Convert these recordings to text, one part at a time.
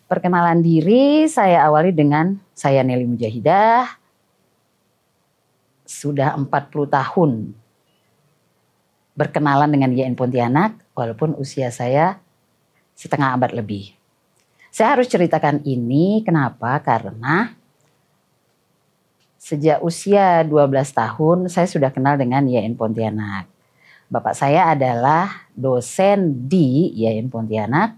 Perkenalan diri saya awali dengan saya Nelly Mujahidah. Sudah 40 tahun berkenalan dengan YN Pontianak walaupun usia saya setengah abad lebih. Saya harus ceritakan ini kenapa? Karena sejak usia 12 tahun saya sudah kenal dengan YN Pontianak. Bapak saya adalah dosen di YN Pontianak.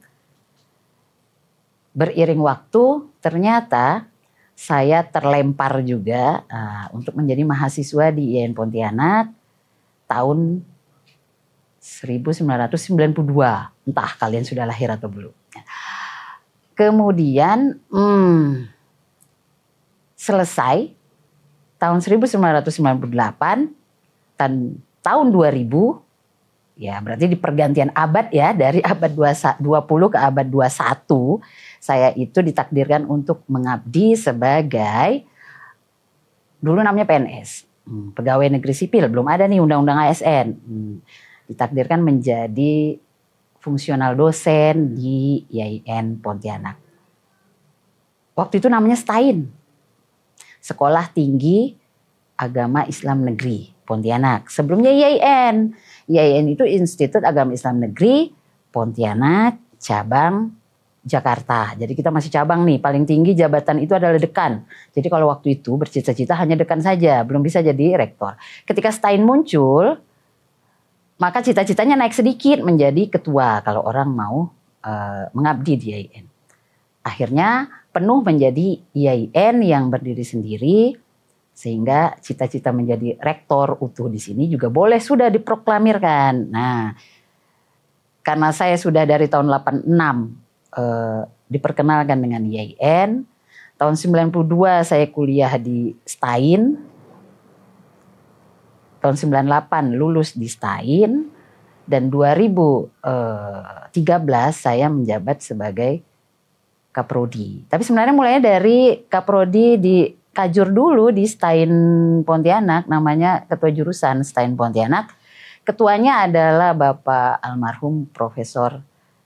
Beriring waktu ternyata saya terlempar juga untuk menjadi mahasiswa di YN Pontianak tahun 1992. Entah kalian sudah lahir atau belum. Kemudian selesai tahun 1998 dan tahun 2000, ya berarti di pergantian abad ya, dari abad 20 ke abad 21, saya itu ditakdirkan untuk mengabdi sebagai, dulu namanya PNS, pegawai negeri sipil, belum ada nih undang-undang ASN. Ditakdirkan menjadi fungsional dosen di YN Pontianak. Waktu itu namanya STAIN, Sekolah Tinggi Agama Islam Negeri Pontianak. Sebelumnya YIN. YIN itu Institut Agama Islam Negeri Pontianak, cabang Jakarta. Jadi kita masih cabang nih, paling tinggi jabatan itu adalah dekan. Jadi kalau waktu itu bercita-cita hanya dekan saja, belum bisa jadi rektor. Ketika STAIN muncul, maka cita-citanya naik sedikit menjadi ketua kalau orang mau mengabdi di YIN. Akhirnya penuh menjadi YIN yang berdiri sendiri, sehingga cita-cita menjadi rektor utuh di sini juga boleh sudah diproklamirkan. Nah, karena saya sudah dari tahun 86 diperkenalkan dengan YIN, tahun 92 saya kuliah di STAIN, tahun 98 lulus di STAIN, dan 2013 saya menjabat sebagai Kaprodi. Tapi sebenarnya mulainya dari Kaprodi di Kajur dulu di STAIN Pontianak, namanya ketua jurusan STAIN Pontianak. Ketuanya adalah Bapak almarhum Profesor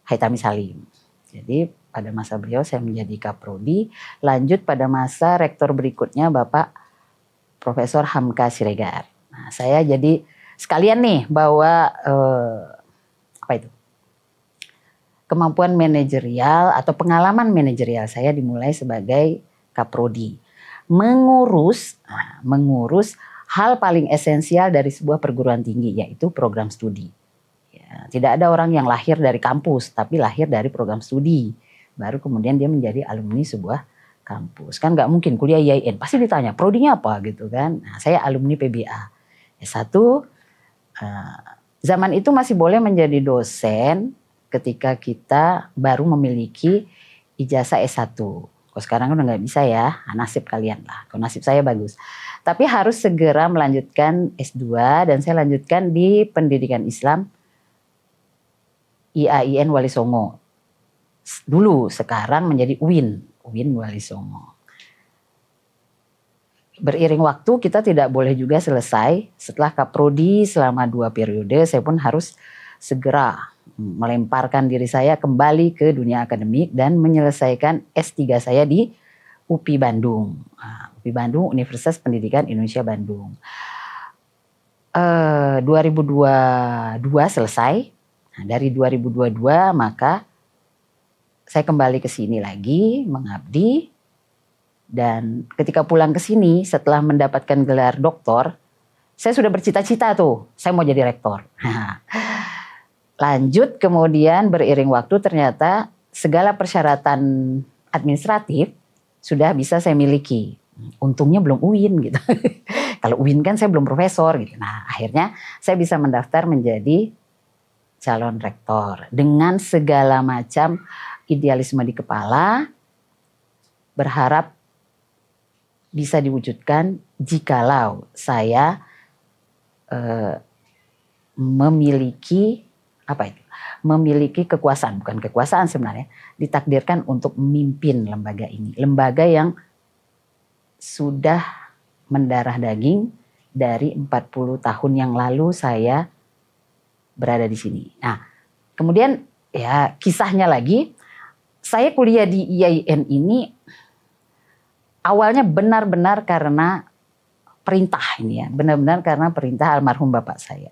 Haitami Salim. Jadi pada masa beliau saya menjadi Kaprodi, lanjut pada masa rektor berikutnya Bapak Profesor Hamka Siregar. Nah, saya jadi sekalian nih bawa kemampuan manajerial atau pengalaman manajerial saya dimulai sebagai Kaprodi. Mengurus hal paling esensial dari sebuah perguruan tinggi, yaitu program studi. Ya, tidak ada orang yang lahir dari kampus, tapi lahir dari program studi. Baru kemudian dia menjadi alumni sebuah kampus. Kan nggak mungkin kuliah YIN, pasti ditanya prodinya apa gitu kan. Nah, saya alumni PBA. S1, zaman itu masih boleh menjadi dosen ketika kita baru memiliki ijazah S1. Kalau sekarang udah nggak bisa ya, nasib kalian lah. Kalau nasib saya bagus. Tapi harus segera melanjutkan S2 dan saya lanjutkan di pendidikan Islam IAIN Wali Songo. Dulu, sekarang menjadi UIN Wali Songo. Beriring waktu kita tidak boleh juga selesai. Setelah Kaprodi selama 2 periode, saya pun harus segera melemparkan diri saya kembali ke dunia akademik dan menyelesaikan S3 saya di UPI Bandung. UPI Bandung, Universitas Pendidikan Indonesia Bandung. 2022 selesai. Nah, dari 2022 maka saya kembali ke sini lagi mengabdi. Dan ketika pulang ke sini setelah mendapatkan gelar doktor, saya sudah bercita-cita tuh, saya mau jadi rektor. Lanjut kemudian beriring waktu ternyata segala persyaratan administratif sudah bisa saya miliki. Untungnya belum UIN gitu. Kalau UIN kan saya belum profesor gitu. Nah, akhirnya saya bisa mendaftar menjadi calon rektor dengan segala macam idealisme di kepala, berharap bisa diwujudkan jikalau saya memiliki kekuasaan, bukan kekuasaan sebenarnya, ditakdirkan untuk memimpin lembaga ini. Lembaga yang sudah mendarah daging dari 40 tahun yang lalu saya berada di sini. Nah, kemudian ya kisahnya lagi, saya kuliah di IAIN ini awalnya benar-benar karena perintah ini ya, benar-benar karena perintah almarhum bapak saya.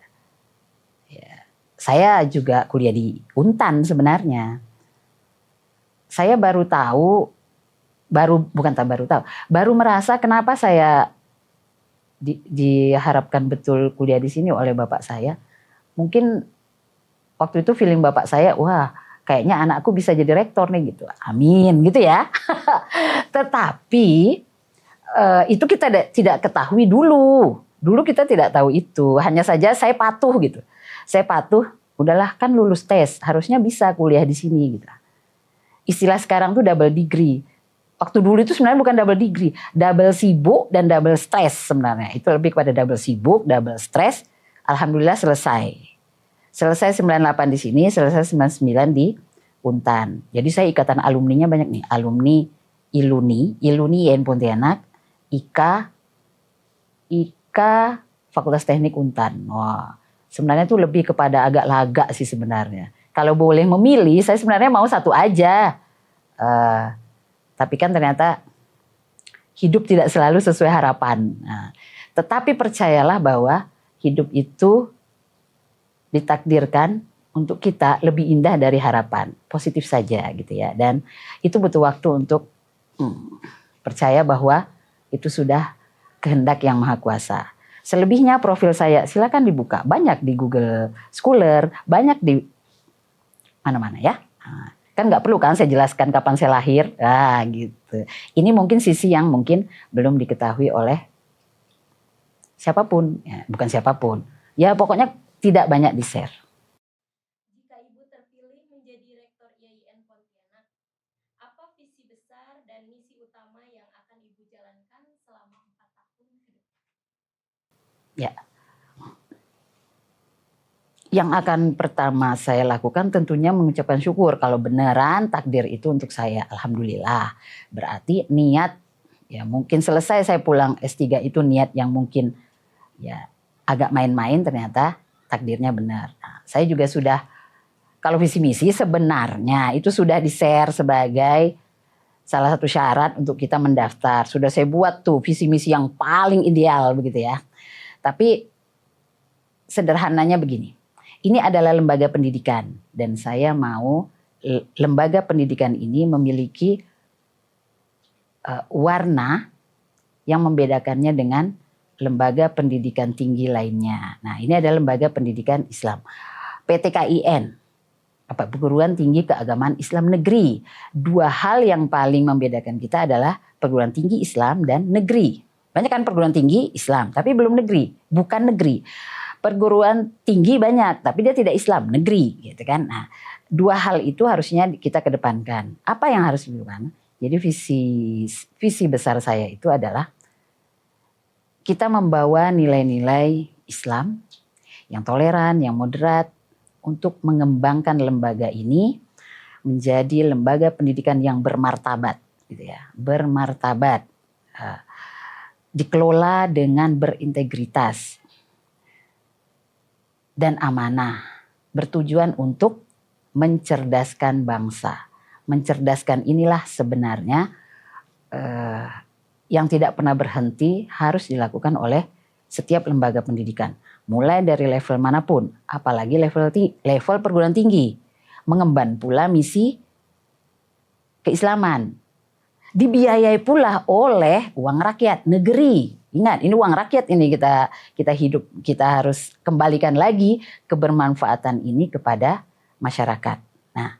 Ya, saya juga kuliah di Untan sebenarnya. Saya baru tahu, baru merasa kenapa saya diharapkan betul kuliah di sini oleh bapak saya. Mungkin waktu itu feeling bapak saya, wah kayaknya anakku bisa jadi rektor nih gitu. Amin gitu ya. Tetapi itu kita tidak ketahui dulu. Dulu kita tidak tahu itu. Hanya saja saya patuh gitu. Saya patuh, udahlah kan lulus tes, harusnya bisa kuliah di sini gitu. Istilah sekarang tuh double degree. Waktu dulu itu sebenarnya bukan double degree, double sibuk dan double stress sebenarnya. Itu lebih kepada double sibuk, double stress. Alhamdulillah selesai. Selesai 98 di sini, selesai 99 di Untan. Jadi saya ikatan alumninya banyak nih. Alumni Iluni IAIN Pontianak, IKA Fakultas Teknik Untan. Wah, sebenarnya itu lebih kepada agak laga sih sebenarnya. Kalau boleh memilih, saya sebenarnya mau satu aja. Tapi kan ternyata hidup tidak selalu sesuai harapan. Nah, tetapi percayalah bahwa hidup itu ditakdirkan untuk kita lebih indah dari harapan. Positif saja gitu ya. Dan itu butuh waktu untuk percaya bahwa itu sudah kehendak yang maha kuasa. Selebihnya profil saya silakan dibuka. Banyak di Google Scholar, banyak di mana-mana ya. Kan nggak perlu kan saya jelaskan kapan saya lahir, gitu. Ini mungkin sisi yang mungkin belum diketahui oleh siapapun, ya, bukan siapapun. Ya pokoknya tidak banyak di-share. Jika Ibu terpilih menjadi Rektor IAIN Pontianak, apa visi besar dan misi utama yang akan Ibu jalankan selama 4 tahun ke depan? Ya. Yang akan pertama saya lakukan tentunya mengucapkan syukur kalau beneran takdir itu untuk saya. Alhamdulillah. Berarti niat, ya mungkin selesai saya pulang S3 itu niat yang mungkin ya agak main-main, ternyata takdirnya benar. Nah, saya juga sudah, kalau visi misi sebenarnya itu sudah di-share sebagai salah satu syarat untuk kita mendaftar. Sudah saya buat tuh visi misi yang paling ideal begitu ya. Tapi sederhananya begini. Ini adalah lembaga pendidikan dan saya mau lembaga pendidikan ini memiliki warna yang membedakannya dengan lembaga pendidikan tinggi lainnya. Nah, ini adalah lembaga pendidikan Islam. PTKIN, Perguruan Tinggi Keagamaan Islam Negeri. Dua hal yang paling membedakan kita adalah perguruan tinggi Islam dan negeri. Banyak kan perguruan tinggi Islam, tapi belum negeri, bukan negeri. Perguruan tinggi banyak, tapi dia tidak Islam, negeri, gitu kan. Nah, dua hal itu harusnya kita kedepankan. Apa yang harus dilakukan? Jadi visi besar saya itu adalah kita membawa nilai-nilai Islam yang toleran, yang moderat untuk mengembangkan lembaga ini menjadi lembaga pendidikan yang bermartabat, gitu ya, bermartabat, dikelola dengan berintegritas dan amanah, bertujuan untuk mencerdaskan bangsa. Mencerdaskan inilah sebenarnya yang tidak pernah berhenti harus dilakukan oleh setiap lembaga pendidikan. Mulai dari level manapun, apalagi level perguruan tinggi. Mengemban pula misi keislaman. Dibiayai pula oleh uang rakyat negeri. Ingat, ini uang rakyat ini kita hidup, kita harus kembalikan lagi kebermanfaatan ini kepada masyarakat. Nah,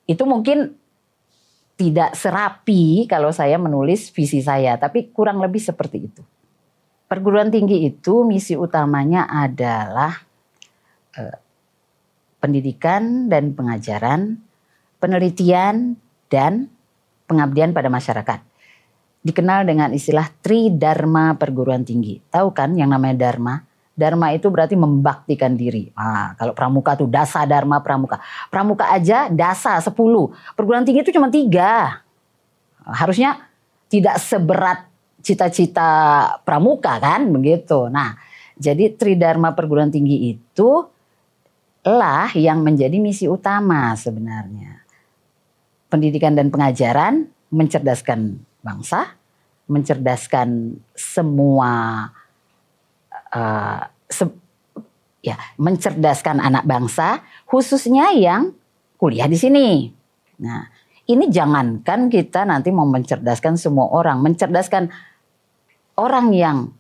itu mungkin tidak serapi kalau saya menulis visi saya, tapi kurang lebih seperti itu. Perguruan tinggi itu misi utamanya adalah pendidikan dan pengajaran, penelitian dan pengabdian pada masyarakat. Dikenal dengan istilah Tridharma perguruan tinggi. Tahu kan yang namanya Dharma? Dharma itu berarti membaktikan diri. Nah, kalau pramuka tuh dasa dharma pramuka. Pramuka aja dasa 10. Perguruan tinggi itu cuma 3. Harusnya tidak seberat cita-cita pramuka kan begitu. Nah, jadi Tridharma perguruan tinggi itu lah yang menjadi misi utama sebenarnya. pendidikan dan pengajaran, mencerdaskan bangsa, mencerdaskan semua mencerdaskan anak bangsa, khususnya yang kuliah di sini. Nah, ini jangankan kita nanti mau mencerdaskan semua orang, mencerdaskan orang yang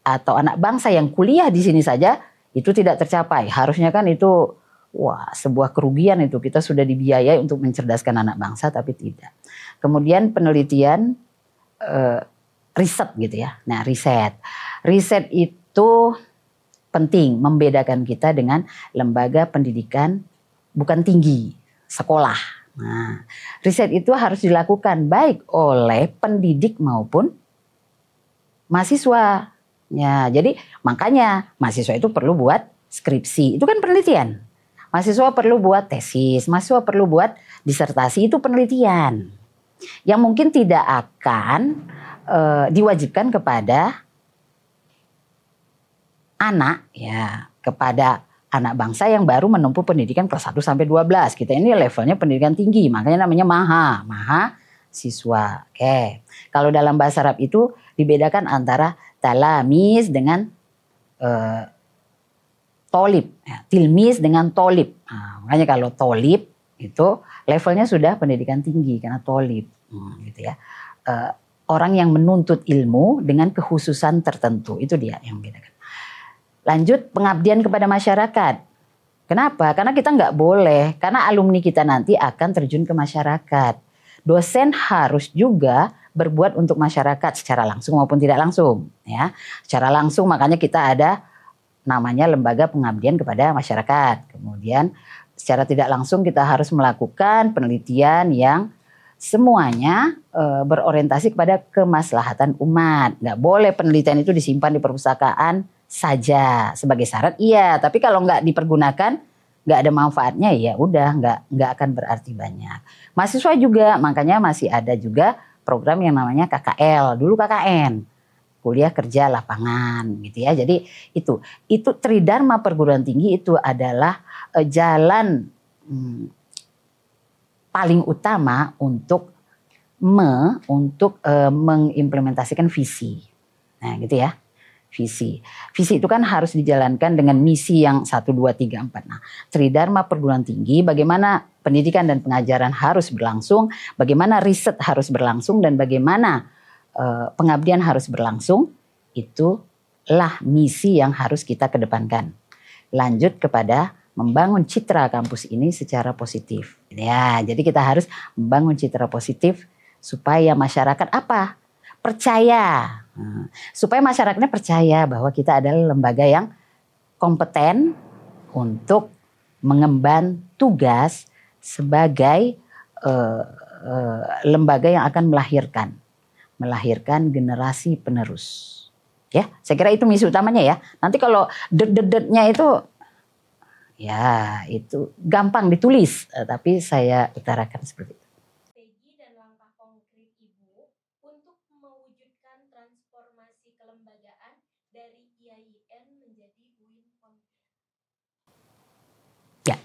atau anak bangsa yang kuliah di sini saja itu tidak tercapai. Harusnya kan itu sebuah kerugian itu, kita sudah dibiayai untuk mencerdaskan anak bangsa tapi tidak. Kemudian penelitian, riset gitu ya. Nah, riset itu penting membedakan kita dengan lembaga pendidikan bukan tinggi, sekolah. Nah, riset itu harus dilakukan baik oleh pendidik maupun mahasiswa. Ya, jadi makanya mahasiswa itu perlu buat skripsi, itu kan penelitian. Mahasiswa perlu buat tesis, mahasiswa perlu buat disertasi, itu penelitian. Yang mungkin tidak akan diwajibkan kepada kepada anak bangsa yang baru menempuh pendidikan kelas 1 sampai 12. Kita ini levelnya pendidikan tinggi, makanya namanya mahasiswa. Oke. Kalau dalam bahasa Arab itu dibedakan antara talamis dengan tolib, tilmis dengan tolib. Nah, makanya kalau tolib itu levelnya sudah pendidikan tinggi karena tolib, gitu ya. Orang yang menuntut ilmu dengan kekhususan tertentu, itu dia yang membedakan. Lanjut, pengabdian kepada masyarakat. Kenapa? Karena kita nggak boleh, karena alumni kita nanti akan terjun ke masyarakat. Dosen harus juga berbuat untuk masyarakat secara langsung maupun tidak langsung. Ya, secara langsung makanya kita ada namanya lembaga pengabdian kepada masyarakat. Kemudian secara tidak langsung kita harus melakukan penelitian yang semuanya berorientasi kepada kemaslahatan umat. Nggak boleh penelitian itu disimpan di perpustakaan saja sebagai syarat, iya, tapi kalau nggak dipergunakan, nggak ada manfaatnya, ya udah nggak akan berarti banyak. Mahasiswa juga, makanya masih ada juga program yang namanya KKL, dulu KKN, kuliah kerja lapangan, gitu ya. Jadi itu Tridharma perguruan tinggi itu adalah jalan paling utama untuk mengimplementasikan visi. Nah, gitu ya. Visi itu kan harus dijalankan dengan misi yang 1, 2, 3, 4. Nah, Tridharma perguruan tinggi, bagaimana pendidikan dan pengajaran harus berlangsung, bagaimana riset harus berlangsung, dan bagaimana pengabdian harus berlangsung, itulah misi yang harus kita kedepankan. Lanjut kepada membangun citra kampus ini secara positif. Ya, jadi kita harus membangun citra positif supaya masyarakat percaya. Supaya masyarakatnya percaya bahwa kita adalah lembaga yang kompeten untuk mengemban tugas sebagai lembaga yang akan melahirkan generasi penerus. Ya, saya kira itu misi utamanya ya. Nanti kalau det-det-detnya itu ya itu gampang ditulis, tapi saya utarakan seperti itu. Strategi dan langkah konkret Ibu untuk mewujudkan transformasi kelembagaan dari IAIN menjadi UIN Pontianak. Ya,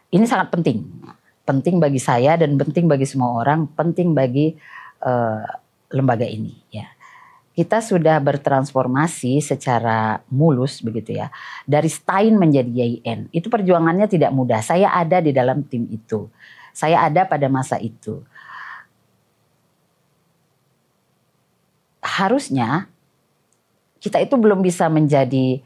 ini sangat penting bagi saya dan penting bagi semua orang, penting bagi lembaga ini. Ya, kita sudah bertransformasi secara mulus begitu ya, dari STAIN menjadi IAIN. Itu perjuangannya tidak mudah. Saya ada di dalam tim itu. Saya ada pada masa itu. Harusnya kita itu belum bisa menjadi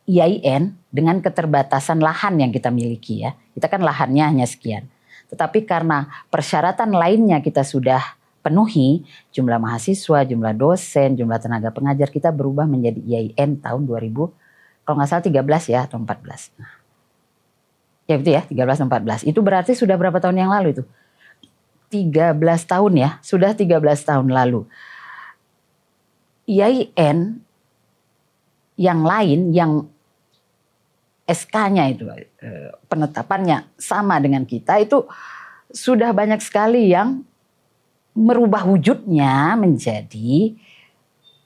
IAIN dengan keterbatasan lahan yang kita miliki ya. Kita kan lahannya hanya sekian. Tetapi karena persyaratan lainnya kita sudah penuhi, jumlah mahasiswa, jumlah dosen, jumlah tenaga pengajar, kita berubah menjadi IAIN tahun 2000, kalau nggak salah 13 ya atau 14. Nah, ya itu ya, 13 14. Itu berarti sudah berapa tahun yang lalu itu? 13 tahun ya, sudah 13 tahun lalu. IAIN yang lain yang SK-nya itu penetapannya sama dengan kita itu sudah banyak sekali yang merubah wujudnya menjadi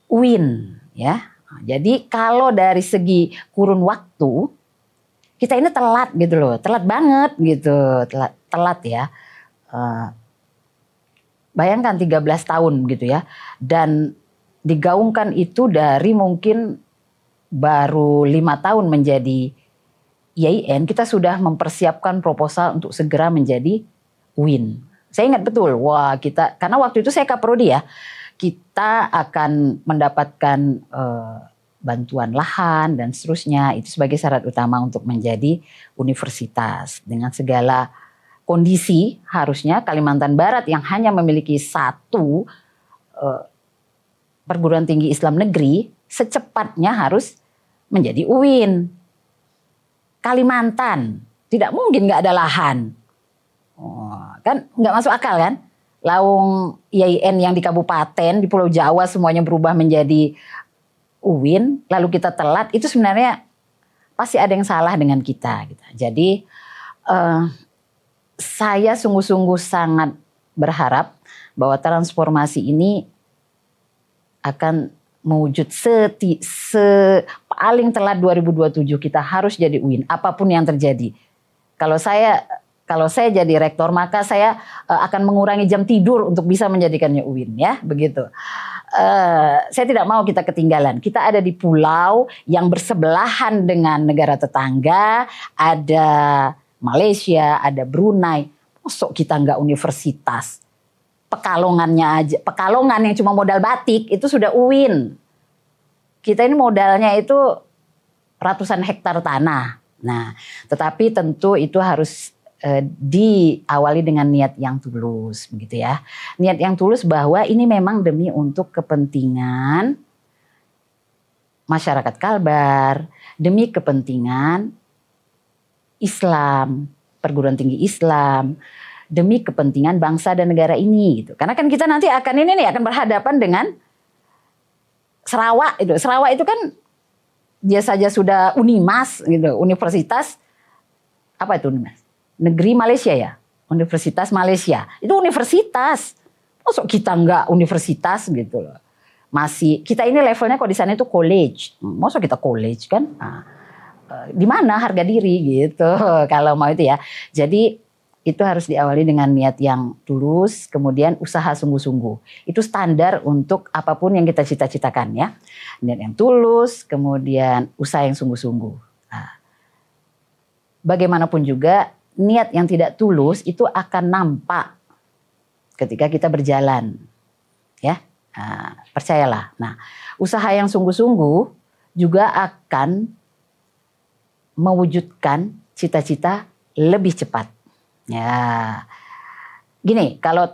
UIN ya. Jadi kalau dari segi kurun waktu kita ini telat gitu loh, telat banget gitu, telat ya. Bayangkan 13 tahun gitu ya. Dan digaungkan itu dari mungkin baru 5 tahun menjadi IAIN, kita sudah mempersiapkan proposal untuk segera menjadi UIN. Saya ingat betul, karena waktu itu saya kaprodi ya, kita akan mendapatkan bantuan lahan dan seterusnya, itu sebagai syarat utama untuk menjadi universitas. Dengan segala kondisi, harusnya Kalimantan Barat yang hanya memiliki satu perguruan tinggi Islam negeri, secepatnya harus menjadi UIN. Kalimantan, tidak mungkin nggak ada lahan. Kan nggak masuk akal kan? Laung IAIN yang di kabupaten, di Pulau Jawa semuanya berubah menjadi UIN, lalu kita telat, itu sebenarnya pasti ada yang salah dengan kita. Gitu. Jadi saya sungguh-sungguh sangat berharap bahwa transformasi ini akan mewujud paling telat 2027 kita harus jadi UIN apapun yang terjadi. Kalau saya jadi rektor maka saya akan mengurangi jam tidur untuk bisa menjadikannya UIN ya, begitu. Saya tidak mau kita ketinggalan. Kita ada di pulau yang bersebelahan dengan negara tetangga, ada Malaysia, ada Brunei. Masuk kita nggak universitas? Pekalongan yang cuma modal batik itu sudah UIN. Kita ini modalnya itu ratusan hektar tanah. Nah, tetapi tentu itu harus diawali dengan niat yang tulus, begitu ya. Niat yang tulus bahwa ini memang demi untuk kepentingan masyarakat Kalbar, demi kepentingan Islam, perguruan tinggi Islam, demi kepentingan bangsa dan negara ini gitu. Karena kan kita nanti akan berhadapan dengan Sarawak itu. Sarawak itu kan dia saja sudah Unimas gitu, universitas apa itu Unimas? Negeri Malaysia ya, Universitas Malaysia. Itu universitas. Masuk kita enggak universitas gitu loh. Masih kita ini levelnya kok di sana itu college. Masuk kita college kan? Nah, di mana harga diri gitu kalau mau itu ya. Jadi itu harus diawali dengan niat yang tulus, kemudian usaha sungguh-sungguh. Itu standar untuk apapun yang kita cita-citakan ya. Niat yang tulus, kemudian usaha yang sungguh-sungguh. Nah, bagaimanapun juga niat yang tidak tulus itu akan nampak ketika kita berjalan. Ya, nah, percayalah. Nah, usaha yang sungguh-sungguh juga akan mewujudkan cita-cita lebih cepat. Ya, gini, kalau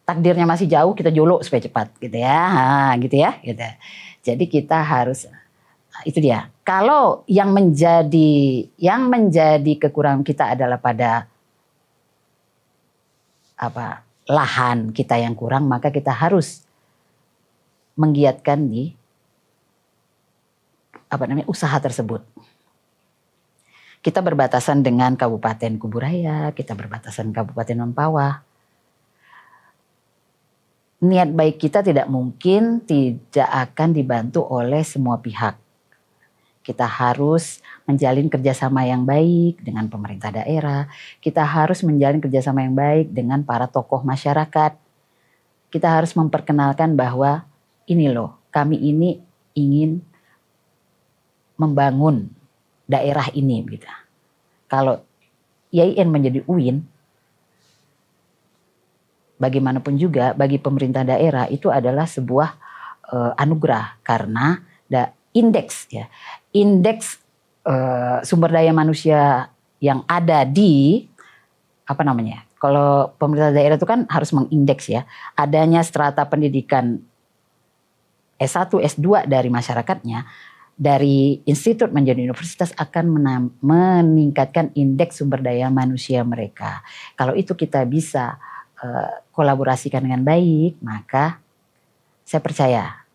takdirnya masih jauh kita jolok supaya cepat, gitu ya, gitu ya, gitu. Jadi kita harus, itu dia. Kalau yang menjadi kekurangan kita adalah pada lahan kita yang kurang, maka kita harus menggiatkan di usaha tersebut. Kita berbatasan dengan Kabupaten Kuburaya, kita berbatasan Kabupaten Mempawah. Niat baik kita tidak mungkin tidak akan dibantu oleh semua pihak. Kita harus menjalin kerjasama yang baik dengan pemerintah daerah. Kita harus menjalin kerjasama yang baik dengan para tokoh masyarakat. Kita harus memperkenalkan bahwa ini loh, kami ini ingin membangun daerah ini gitu. Kalau IAIN menjadi UIN, bagaimanapun juga bagi pemerintah daerah itu adalah sebuah anugerah karena indeks sumber daya manusia yang ada di kalau pemerintah daerah itu kan harus mengindeks ya adanya strata pendidikan S1, S2 dari masyarakatnya. Dari institut menjadi universitas akan meningkatkan indeks sumber daya manusia mereka. Kalau itu kita bisa kolaborasikan dengan baik, maka saya percaya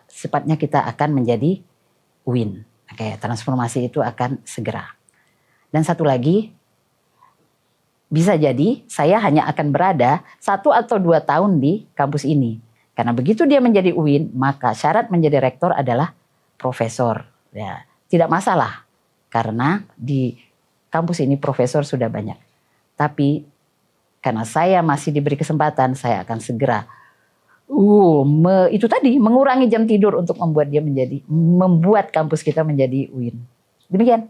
sepatnya kita akan menjadi UIN. Oke, transformasi itu akan segera. Dan satu lagi, bisa jadi saya hanya akan berada 1 atau 2 tahun di kampus ini. Karena begitu dia menjadi UIN, maka syarat menjadi rektor adalah profesor. Ya, tidak masalah karena di kampus ini profesor sudah banyak. Tapi karena saya masih diberi kesempatan, saya akan segera itu tadi mengurangi jam tidur untuk membuat kampus kita menjadi UIN. Demikian.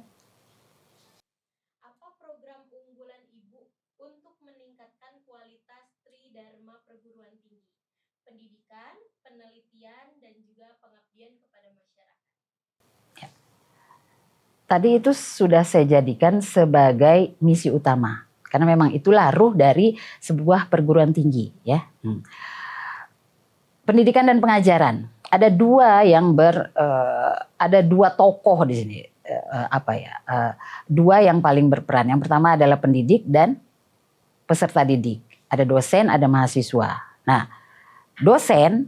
Apa program unggulan Ibu untuk meningkatkan kualitas Tridharma Perguruan Tinggi, pendidikan, penelitian, dan juga pengabdian kepada masyarakat? Tadi itu sudah saya jadikan sebagai misi utama, karena memang itulah ruh dari sebuah perguruan tinggi, ya. Pendidikan dan pengajaran. Ada dua tokoh di sini. Dua yang paling berperan. Yang pertama adalah pendidik dan peserta didik. Ada dosen, ada mahasiswa. Nah, dosen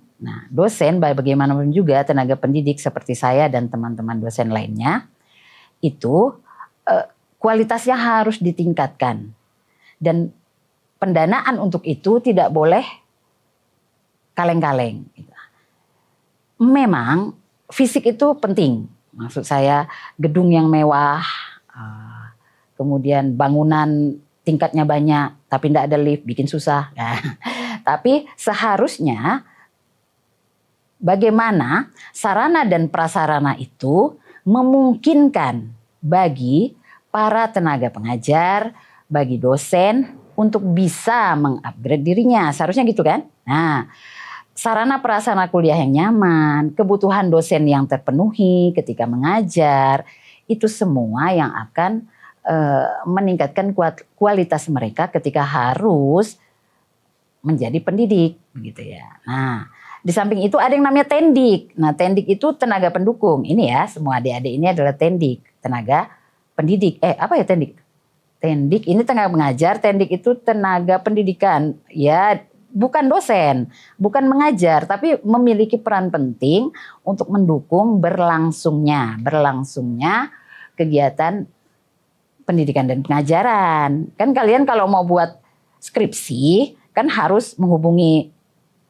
bagaimanapun juga tenaga pendidik seperti saya dan teman-teman dosen lainnya itu kualitasnya harus ditingkatkan. Dan pendanaan untuk itu tidak boleh kaleng-kaleng. Memang fisik itu penting. Maksud saya gedung yang mewah, kemudian bangunan tingkatnya banyak, tapi tidak ada lift, bikin susah. Nah, tapi seharusnya bagaimana sarana dan prasarana itu memungkinkan bagi para tenaga pengajar, bagi dosen untuk bisa mengupgrade dirinya. Seharusnya gitu kan? Nah, sarana prasarana kuliah yang nyaman, kebutuhan dosen yang terpenuhi ketika mengajar, itu semua yang akan meningkatkan kualitas mereka ketika harus menjadi pendidik, gitu ya. Nah, di samping itu ada yang namanya tendik. Nah, tendik itu tenaga pendukung. Ini ya, semua adik-adik ini adalah tendik, tenaga pendidik. Apa ya tendik? Tendik ini tenaga mengajar, tendik itu tenaga pendidikan. Ya, bukan dosen, bukan mengajar, tapi memiliki peran penting untuk mendukung berlangsungnya kegiatan pendidikan dan pengajaran. Kan kalian kalau mau buat skripsi kan harus menghubungi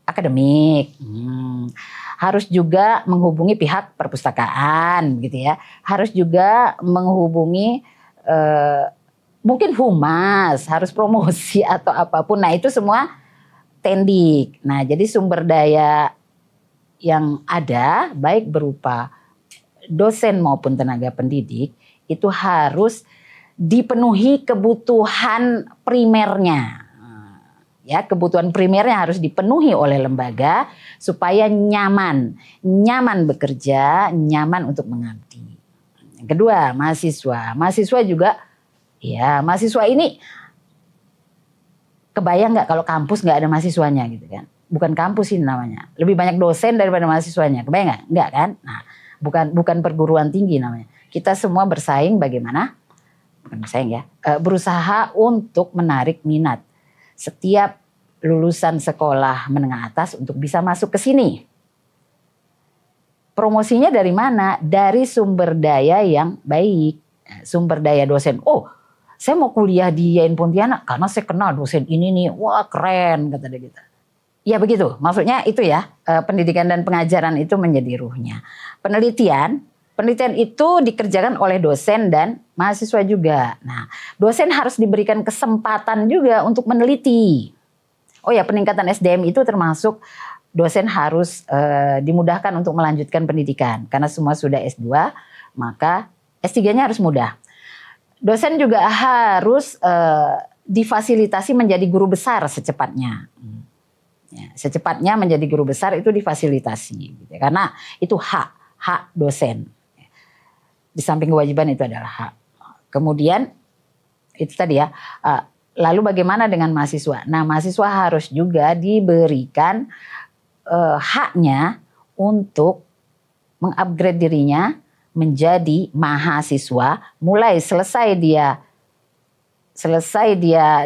akademik, harus juga menghubungi pihak perpustakaan, gitu ya. Harus juga menghubungi mungkin humas, harus promosi atau apapun. Nah, itu semua tendik. Nah, jadi sumber daya yang ada baik berupa dosen maupun tenaga pendidik itu harus dipenuhi kebutuhan primernya. Ya, kebutuhan primernya harus dipenuhi oleh lembaga supaya nyaman bekerja, nyaman untuk mengabdi. Yang kedua, mahasiswa juga ya, mahasiswa ini kebayang nggak kalau kampus nggak ada mahasiswanya gitu kan? Bukan kampus ini namanya. Lebih banyak dosen daripada mahasiswanya. Kebayang nggak? Nggak kan? Nah, bukan perguruan tinggi namanya. Kita semua bersaing bagaimana? Bukan bersaing ya. Berusaha untuk menarik minat setiap lulusan sekolah menengah atas untuk bisa masuk ke sini. Promosinya dari mana? Dari sumber daya yang baik. Sumber daya dosen. Oh, saya mau kuliah di YIN Pontianak karena saya kenal dosen ini nih, wah keren kata dia gitu. Ya begitu, maksudnya itu ya, pendidikan dan pengajaran itu menjadi ruhnya. Penelitian itu dikerjakan oleh dosen dan mahasiswa juga. Nah, dosen harus diberikan kesempatan juga untuk meneliti. Oh ya, peningkatan SDM itu termasuk dosen harus dimudahkan untuk melanjutkan pendidikan. Karena semua sudah S2, maka S3-nya harus mudah. Dosen juga harus difasilitasi menjadi guru besar secepatnya. Ya, secepatnya menjadi guru besar itu difasilitasi. Gitu. Karena itu hak dosen. Di samping kewajiban itu adalah hak. Kemudian itu tadi ya. Lalu bagaimana dengan mahasiswa? Nah, mahasiswa harus juga diberikan haknya untuk mengupgrade dirinya menjadi mahasiswa, mulai selesai dia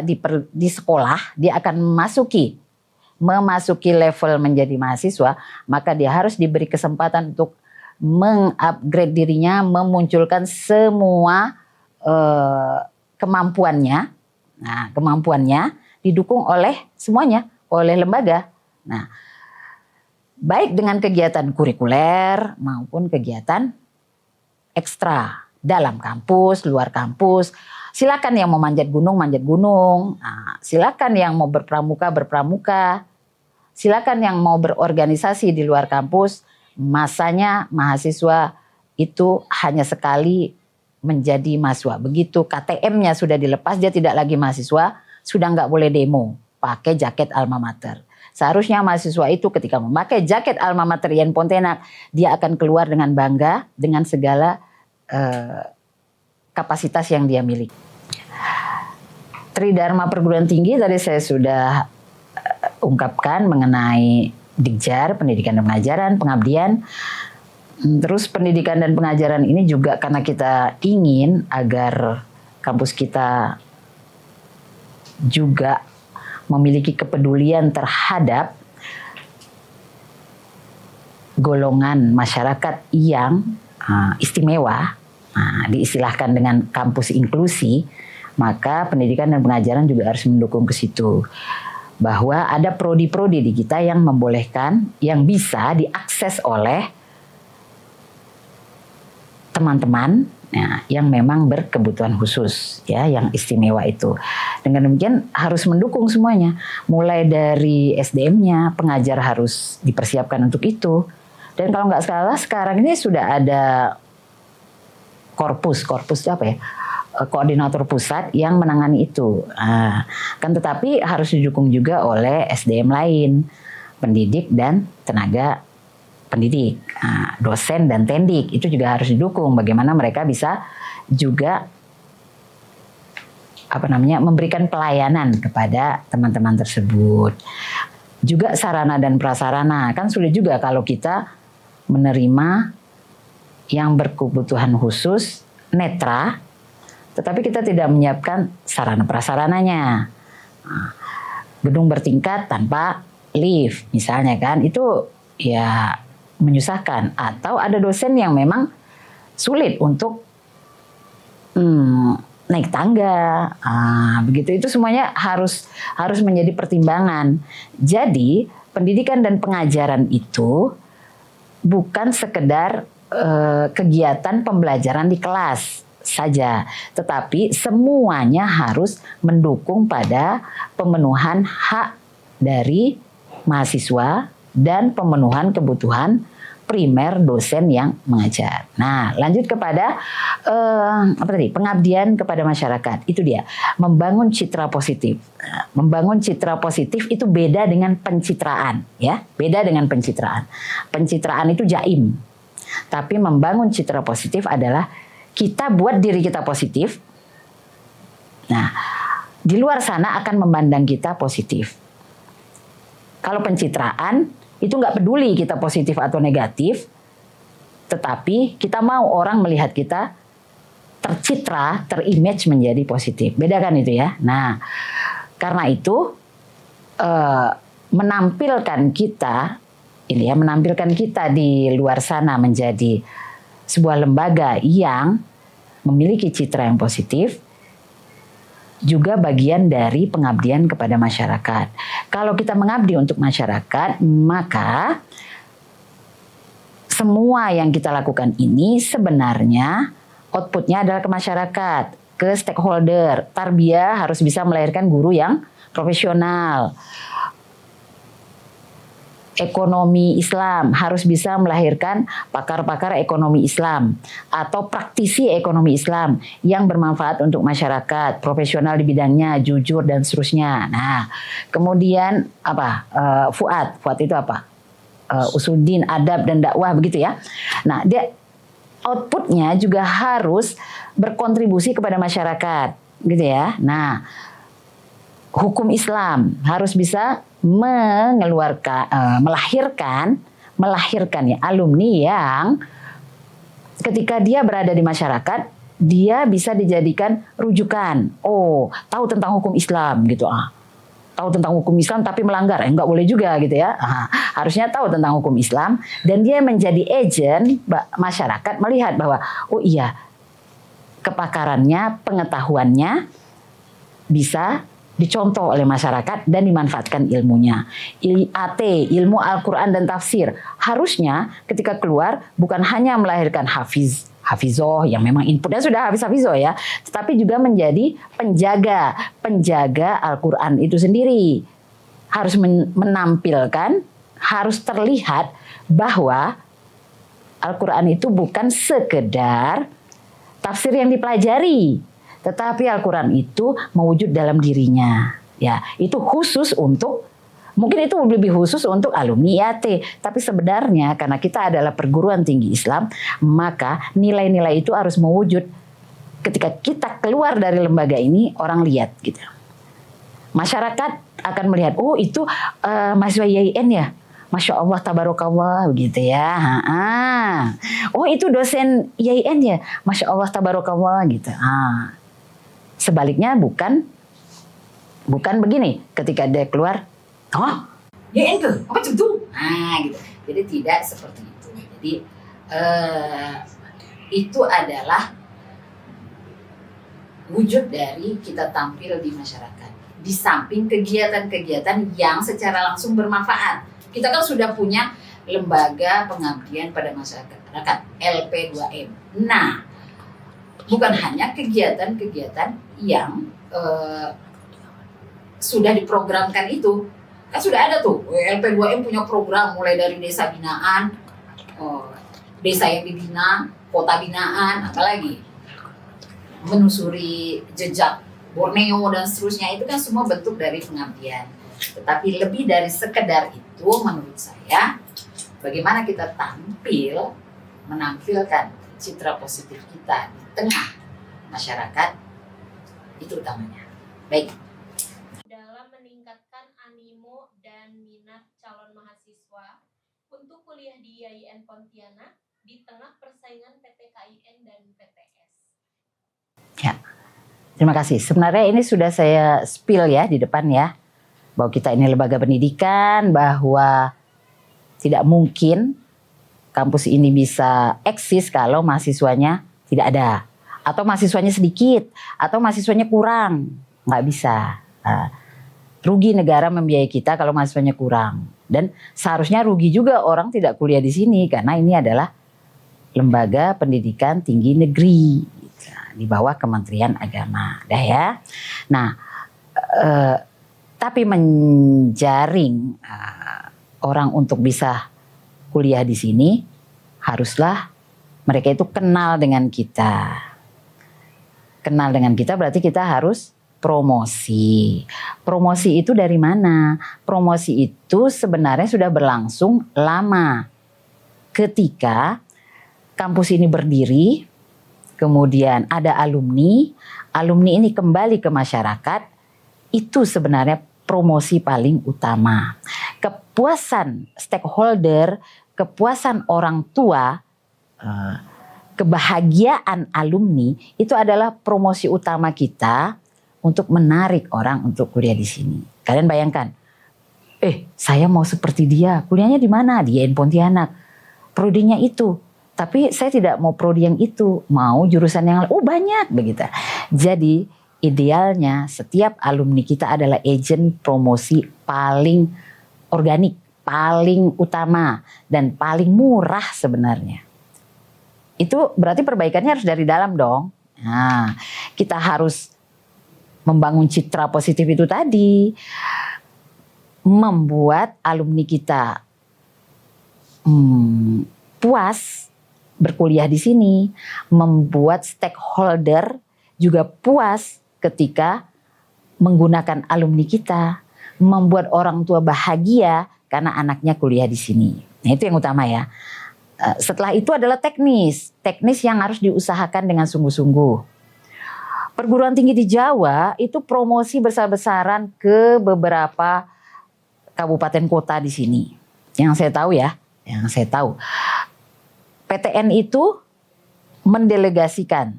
di sekolah, dia akan memasuki level menjadi mahasiswa, maka dia harus diberi kesempatan untuk mengupgrade dirinya, memunculkan semua kemampuannya. Nah, kemampuannya didukung oleh semuanya, oleh lembaga. Nah, baik dengan kegiatan kurikuler maupun kegiatan ekstra dalam kampus, luar kampus, silakan yang mau manjat gunung, silakan yang mau berpramuka. Silakan yang mau berorganisasi di luar kampus. Masanya mahasiswa itu hanya sekali menjadi mahasiswa. Begitu KTM-nya sudah dilepas, dia tidak lagi mahasiswa, sudah nggak boleh demo pakai jaket alma mater. Seharusnya mahasiswa itu ketika memakai jaket alma mater IAIN Pontianak, dia akan keluar dengan bangga dengan segala kapasitas yang dia miliki. Tridharma perguruan tinggi tadi saya sudah ungkapkan mengenai Dikjar, pendidikan dan pengajaran, pengabdian. Terus pendidikan dan pengajaran ini juga karena kita ingin agar kampus kita juga memiliki kepedulian terhadap golongan masyarakat yang istimewa, diistilahkan dengan kampus inklusi, maka pendidikan dan pengajaran juga harus mendukung ke situ. Bahwa ada prodi-prodi di kita yang membolehkan, yang bisa diakses oleh teman-teman yang memang berkebutuhan khusus, ya, yang istimewa itu. Dengan demikian harus mendukung semuanya, mulai dari SDM-nya, pengajar harus dipersiapkan untuk itu. Dan kalau nggak salah sekarang ini sudah ada korpus itu apa ya? Koordinator pusat yang menangani itu. Kan tetapi harus didukung juga oleh SDM lain, pendidik dan tenaga pendidik, dosen dan tendik itu juga harus didukung. Bagaimana mereka bisa juga memberikan pelayanan kepada teman-teman tersebut. Juga sarana dan prasarana, kan sulit juga kalau kita menerima yang berkebutuhan khusus netra, tetapi kita tidak menyiapkan sarana prasarananya. Gedung bertingkat tanpa lift misalnya, kan itu ya menyusahkan. Atau ada dosen yang memang sulit untuk naik tangga, begitu. Itu semuanya harus menjadi pertimbangan. Jadi pendidikan dan pengajaran itu bukan sekedar kegiatan pembelajaran di kelas saja, tetapi semuanya harus mendukung pada pemenuhan hak dari mahasiswa dan pemenuhan kebutuhan primer dosen yang mengajar. Nah, lanjut kepada pengabdian kepada masyarakat. Itu dia, membangun citra positif. Membangun citra positif itu beda dengan pencitraan, ya. Beda dengan pencitraan. Pencitraan itu jaim. Tapi membangun citra positif adalah kita buat diri kita positif. Nah, di luar sana akan memandang kita positif. Kalau pencitraan itu nggak peduli kita positif atau negatif, tetapi kita mau orang melihat kita tercitra, terimage menjadi positif. Beda kan itu ya. Nah, karena itu menampilkan kita di luar sana menjadi sebuah lembaga yang memiliki citra yang positif juga bagian dari pengabdian kepada masyarakat. Kalau kita mengabdi untuk masyarakat, maka semua yang kita lakukan ini sebenarnya outputnya adalah ke masyarakat, ke stakeholder. Tarbiyah harus bisa melahirkan guru yang profesional. Ekonomi Islam harus bisa melahirkan pakar-pakar ekonomi Islam atau praktisi ekonomi Islam yang bermanfaat untuk masyarakat, profesional di bidangnya, jujur dan seterusnya. Nah, kemudian Fuad itu apa? Usuluddin, adab dan dakwah, begitu ya. Nah, dia outputnya juga harus berkontribusi kepada masyarakat, gitu ya. Nah, hukum Islam harus bisa melahirkan ya alumni yang ketika dia berada di masyarakat dia bisa dijadikan rujukan. Oh, tahu tentang hukum Islam gitu. Tahu tentang hukum Islam tapi melanggar, nggak boleh juga gitu ya. Harusnya tahu tentang hukum Islam dan dia menjadi agent masyarakat melihat bahwa oh iya, kepakarannya, pengetahuannya bisa dicontoh oleh masyarakat dan dimanfaatkan ilmunya. IAT, ilmu Al-Quran dan tafsir, harusnya ketika keluar bukan hanya melahirkan hafiz hafizoh yang memang inputnya sudah hafizoh ya, tetapi juga menjadi penjaga Al-Quran itu sendiri. Harus menampilkan, harus terlihat bahwa Al-Quran itu bukan sekedar tafsir yang dipelajari, tetapi Al-Quran itu mewujud dalam dirinya. Ya, itu khusus untuk, mungkin itu lebih khusus untuk alumni IAT, tapi sebenarnya karena kita adalah perguruan tinggi Islam, maka nilai-nilai itu harus mewujud ketika kita keluar dari lembaga ini, orang lihat gitu. Masyarakat akan melihat, oh itu mahasiswa IAIN ya, Masya Allah, tabarakallah, begitu ya. Oh itu dosen IAIN ya, Masya Allah, tabarakallah, gitu. Sebaliknya bukan begini, ketika dia keluar, oh, IAIN tuh, apa itu? Gitu. Jadi tidak seperti itu. Jadi itu adalah wujud dari kita tampil di masyarakat. Di samping kegiatan-kegiatan yang secara langsung bermanfaat. Kita kan sudah punya lembaga pengabdian pada masyarakat, LP2M. Nah, bukan hanya kegiatan-kegiatan yang sudah diprogramkan itu. Kan sudah ada tuh, LP2M punya program mulai dari desa binaan, desa yang dibina, kota binaan, apalagi menusuri jejak Borneo dan seterusnya, itu kan semua bentuk dari pengabdian. Tetapi lebih dari sekedar itu, menurut saya, bagaimana kita tampil, menampilkan citra positif kita di tengah masyarakat, itu utamanya. Baik. Dalam meningkatkan animo dan minat calon mahasiswa untuk kuliah di IAIN Pontianak di tengah persaingan PTKIN dan PTS. Ya, terima kasih. Sebenarnya ini sudah saya spill ya di depan ya, bahwa kita ini lembaga pendidikan, bahwa tidak mungkin kampus ini bisa eksis kalau mahasiswanya tidak ada, atau mahasiswanya sedikit, atau mahasiswanya kurang, nggak bisa. Rugi negara membiayai kita kalau mahasiswanya kurang, dan seharusnya rugi juga orang tidak kuliah di sini karena ini adalah lembaga pendidikan tinggi negeri di bawah Kementerian Agama, dah ya. Nah, tapi menjaring orang untuk bisa kuliah di sini, haruslah mereka itu kenal dengan kita. Kenal dengan kita berarti kita harus promosi. Promosi itu dari mana? Promosi itu sebenarnya sudah berlangsung lama. Ketika kampus ini berdiri, kemudian ada alumni ini kembali ke masyarakat, itu sebenarnya promosi paling utama. Kepuasan stakeholder, kepuasan orang tua, kebahagiaan alumni, itu adalah promosi utama kita untuk menarik orang untuk kuliah di sini. Kalian bayangkan, saya mau seperti dia, kuliahnya di mana? Di IAIN Pontianak. Prodinya itu. Tapi saya tidak mau prodi yang itu, mau jurusan yang lain. Oh banyak begitu. Jadi idealnya setiap alumni kita adalah agen promosi paling organik, paling utama, dan paling murah sebenarnya. Itu berarti perbaikannya harus dari dalam dong. Nah, kita harus membangun citra positif itu tadi. Membuat alumni kita puas berkuliah di sini, membuat stakeholder juga puas ketika menggunakan alumni kita, membuat orang tua bahagia karena anaknya kuliah di sini. Nah, itu yang utama ya. Setelah itu adalah teknis yang harus diusahakan dengan sungguh-sungguh. Perguruan tinggi di Jawa itu promosi besar-besaran ke beberapa kabupaten kota di sini. Yang saya tahu ya, PTN itu mendelegasikan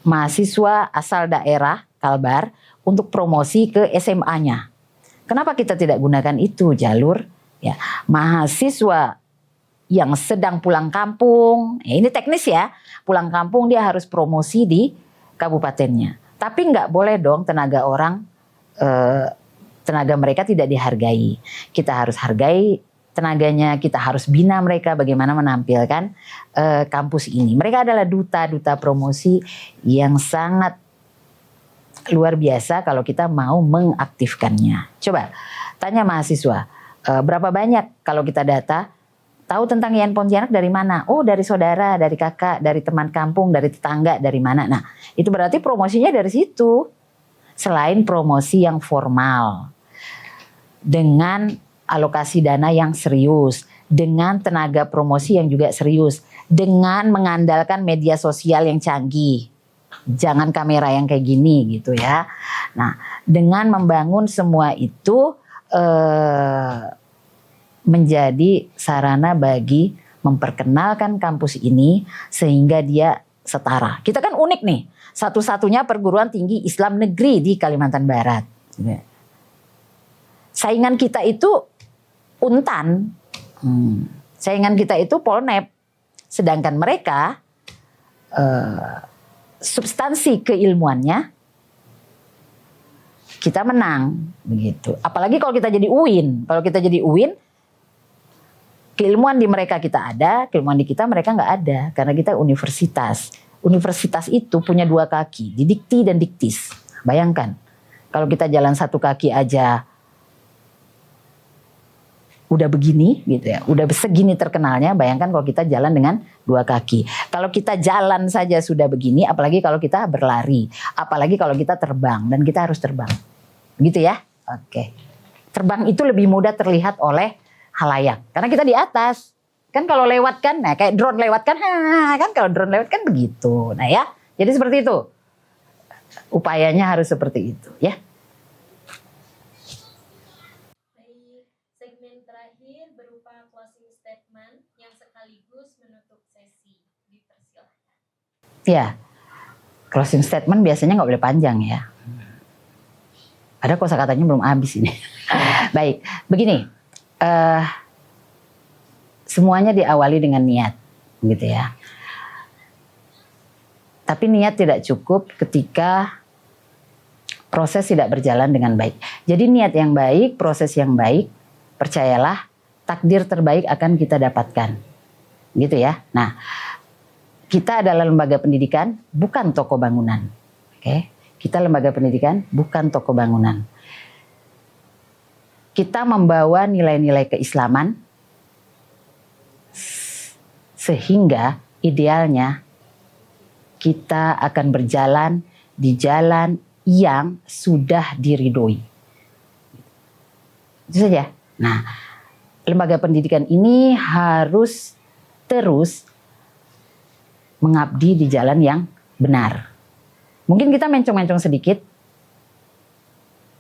mahasiswa asal daerah Kalbar untuk promosi ke SMA-nya. Kenapa kita tidak gunakan itu jalur? Ya, mahasiswa yang sedang pulang kampung, ini teknis ya, pulang kampung dia harus promosi di kabupatennya. Tapi nggak boleh dong tenaga mereka tidak dihargai. Kita harus hargai tenaganya, kita harus bina mereka bagaimana menampilkan kampus ini. Mereka adalah duta-duta promosi yang sangat luar biasa kalau kita mau mengaktifkannya. Coba tanya mahasiswa, berapa banyak kalau kita data tahu tentang IAIN Pontianak dari mana? Oh, dari saudara, dari kakak, dari teman kampung, dari tetangga, dari mana? Nah, itu berarti promosinya dari situ. Selain promosi yang formal, dengan alokasi dana yang serius, dengan tenaga promosi yang juga serius, dengan mengandalkan media sosial yang canggih. Jangan kamera yang kayak gini gitu ya. Nah, dengan membangun semua itu menjadi sarana bagi memperkenalkan kampus ini sehingga dia setara. Kita kan unik nih, satu-satunya perguruan tinggi Islam negeri di Kalimantan Barat. Saingan kita itu Untan, saingan kita itu Polnep, sedangkan mereka substansi keilmuannya kita menang, begitu. Apalagi kalau kita jadi UIN, keilmuan di mereka kita ada, keilmuan di kita mereka nggak ada, karena kita universitas. Universitas itu punya dua kaki, didikti dan diktis. Bayangkan, kalau kita jalan satu kaki aja udah begini gitu ya, udah segini terkenalnya, bayangkan kalau kita jalan dengan dua kaki. Kalau kita jalan saja sudah begini, apalagi kalau kita berlari, apalagi kalau kita terbang, dan kita harus terbang. Gitu ya? Oke. Terbang itu lebih mudah terlihat oleh halayak, karena kita di atas. Kan kalau lewat kan, nah kayak drone lewat kan, kan kalau drone lewat kan begitu. Nah ya, jadi seperti itu. Upayanya harus seperti itu ya. Baik, segmen terakhir berupa closing statement yang sekaligus menutup sesi. Dipersilakan. Ya, closing statement biasanya nggak boleh panjang ya. Ada kosakatanya belum habis ini. Baik, begini. Semuanya diawali dengan niat, gitu ya. Tapi niat tidak cukup ketika proses tidak berjalan dengan baik. Jadi niat yang baik, proses yang baik, percayalah takdir terbaik akan kita dapatkan. Gitu ya. Nah, kita adalah lembaga pendidikan, bukan toko bangunan. Oke? Kita lembaga pendidikan, bukan toko bangunan. Kita membawa nilai-nilai keislaman, sehingga idealnya kita akan berjalan di jalan yang sudah diridhoi. Itu saja. Nah, lembaga pendidikan ini harus terus mengabdi di jalan yang benar. Mungkin kita mencong-mencong sedikit,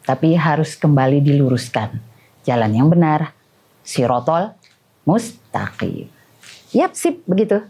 tapi harus kembali diluruskan. Jalan yang benar, sirotol mustaqim. Yap, sip, begitu.